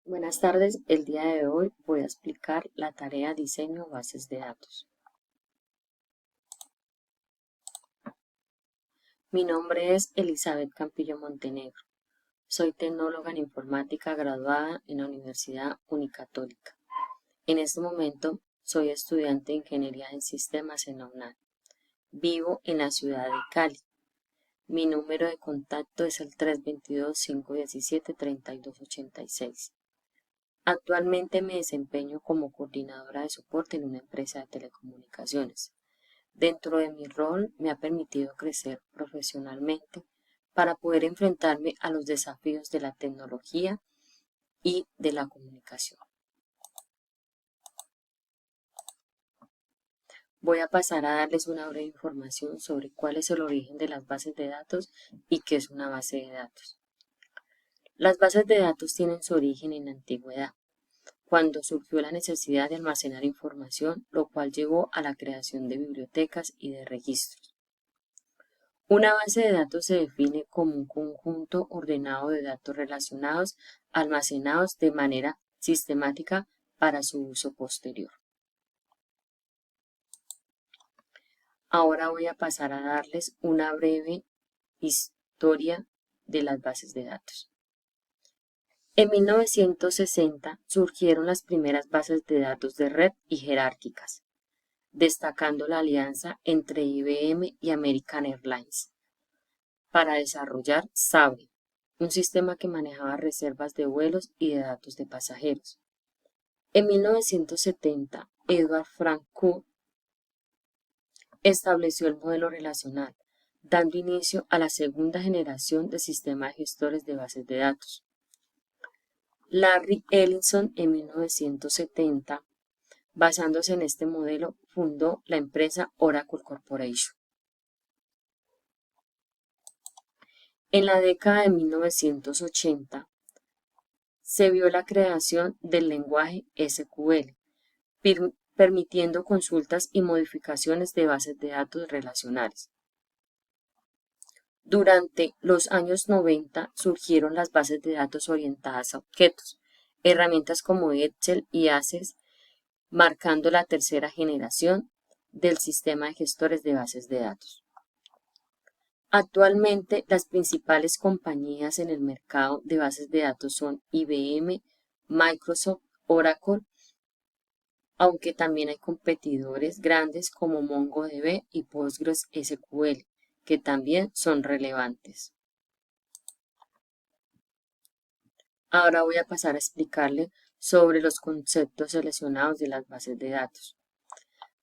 Buenas tardes, el día de hoy voy a explicar la tarea diseño bases de datos. Mi nombre es Elizabeth Campillo Montenegro. Soy tecnóloga en informática graduada en la Universidad Unicatólica. En este momento soy estudiante de Ingeniería en Sistemas en la UNAM. Vivo en la ciudad de Cali. Mi número de contacto es el 322-517-3286. Actualmente me desempeño como coordinadora de soporte en una empresa de telecomunicaciones. Dentro de mi rol me ha permitido crecer profesionalmente para poder enfrentarme a los desafíos de la tecnología y de la comunicación. Voy a pasar a darles una breve información sobre cuál es el origen de las bases de datos y qué es una base de datos. Las bases de datos tienen su origen en la antigüedad, cuando surgió la necesidad de almacenar información, lo cual llevó a la creación de bibliotecas y de registros. Una base de datos se define como un conjunto ordenado de datos relacionados, almacenados de manera sistemática para su uso posterior. Ahora voy a pasar a darles una breve historia de las bases de datos. En 1960 surgieron las primeras bases de datos de red y jerárquicas, destacando la alianza entre IBM y American Airlines para desarrollar Sabre, un sistema que manejaba reservas de vuelos y de datos de pasajeros. En 1970, Edward Frank Cook estableció el modelo relacional, dando inicio a la segunda generación de sistemas de gestores de bases de datos. Larry Ellison, en 1970, basándose en este modelo, fundó la empresa Oracle Corporation. En la década de 1980, se vio la creación del lenguaje SQL, permitiendo consultas y modificaciones de bases de datos relacionales. Durante los años 90 surgieron las bases de datos orientadas a objetos, herramientas como Excel y Access, marcando la tercera generación del sistema de gestores de bases de datos. Actualmente, las principales compañías en el mercado de bases de datos son IBM, Microsoft, Oracle, aunque también hay competidores grandes como MongoDB y PostgreSQL, que también son relevantes. Ahora voy a pasar a explicarle sobre los conceptos seleccionados de las bases de datos.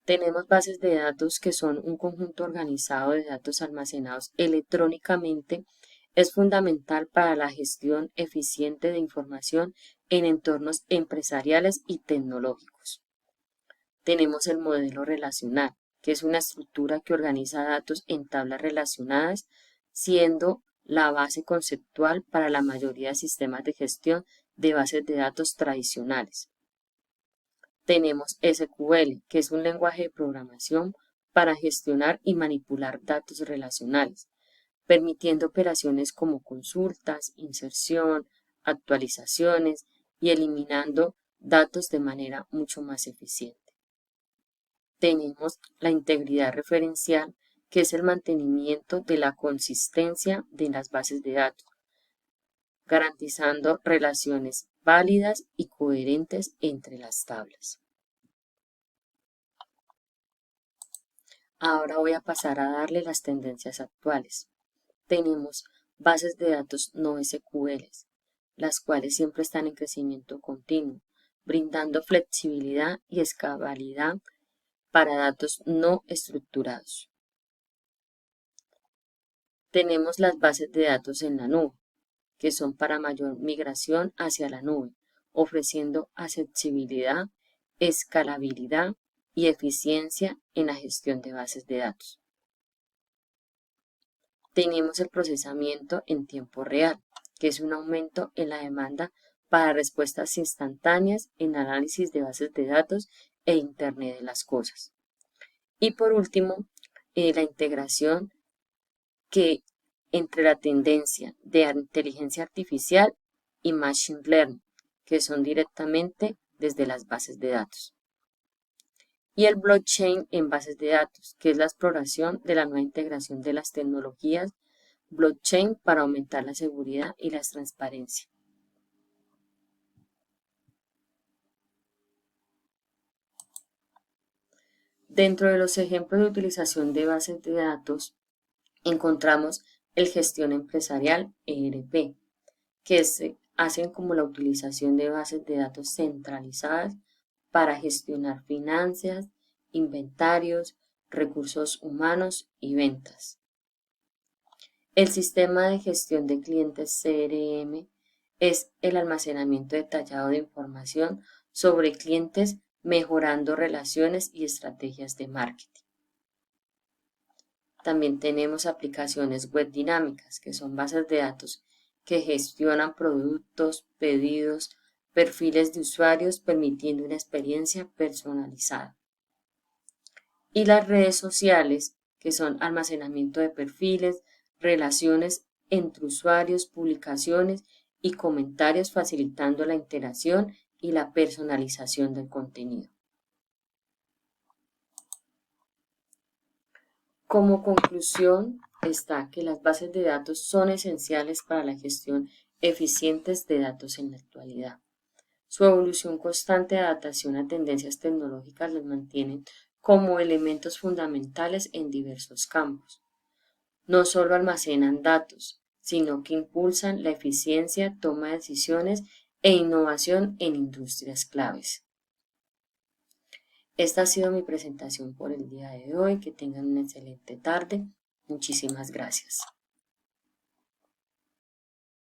Tenemos bases de datos que son un conjunto organizado de datos almacenados electrónicamente. Es fundamental para la gestión eficiente de información en entornos empresariales y tecnológicos. Tenemos el modelo relacional, que es una estructura que organiza datos en tablas relacionadas, siendo la base conceptual para la mayoría de sistemas de gestión de bases de datos tradicionales. Tenemos SQL, que es un lenguaje de programación para gestionar y manipular datos relacionales, permitiendo operaciones como consultas, inserción, actualizaciones y eliminando datos de manera mucho más eficiente. Tenemos la integridad referencial, que es el mantenimiento de la consistencia de las bases de datos, garantizando relaciones válidas y coherentes entre las tablas. Ahora voy a pasar a darle las tendencias actuales. Tenemos bases de datos no SQL, las cuales siempre están en crecimiento continuo, brindando flexibilidad y escalabilidad para datos no estructurados. Tenemos las bases de datos en la nube, que son para mayor migración hacia la nube, ofreciendo accesibilidad, escalabilidad y eficiencia en la gestión de bases de datos. Tenemos el procesamiento en tiempo real, que es un aumento en la demanda para respuestas instantáneas en análisis de bases de datos e Internet de las cosas. Y por último, la integración entre la tendencia de inteligencia artificial y machine learning, que son directamente desde las bases de datos. Y el blockchain en bases de datos, que es la exploración de la nueva integración de las tecnologías blockchain para aumentar la seguridad y la transparencia. Dentro de los ejemplos de utilización de bases de datos, encontramos el gestión empresarial ERP, que se hacen como la utilización de bases de datos centralizadas para gestionar finanzas, inventarios, recursos humanos y ventas. El sistema de gestión de clientes CRM es el almacenamiento detallado de información sobre clientes, mejorando relaciones y estrategias de marketing. También tenemos aplicaciones web dinámicas, que son bases de datos que gestionan productos, pedidos, perfiles de usuarios, permitiendo una experiencia personalizada. Y las redes sociales, que son almacenamiento de perfiles, relaciones entre usuarios, publicaciones y comentarios, facilitando la interacción y la personalización del contenido. Como conclusión está que las bases de datos son esenciales para la gestión eficiente de datos en la actualidad. Su evolución constante de adaptación a tendencias tecnológicas los mantiene como elementos fundamentales en diversos campos. No solo almacenan datos, sino que impulsan la eficiencia, toma de decisiones e innovación en industrias claves. Esta ha sido mi presentación por el día de hoy. Que tengan una excelente tarde. Muchísimas gracias.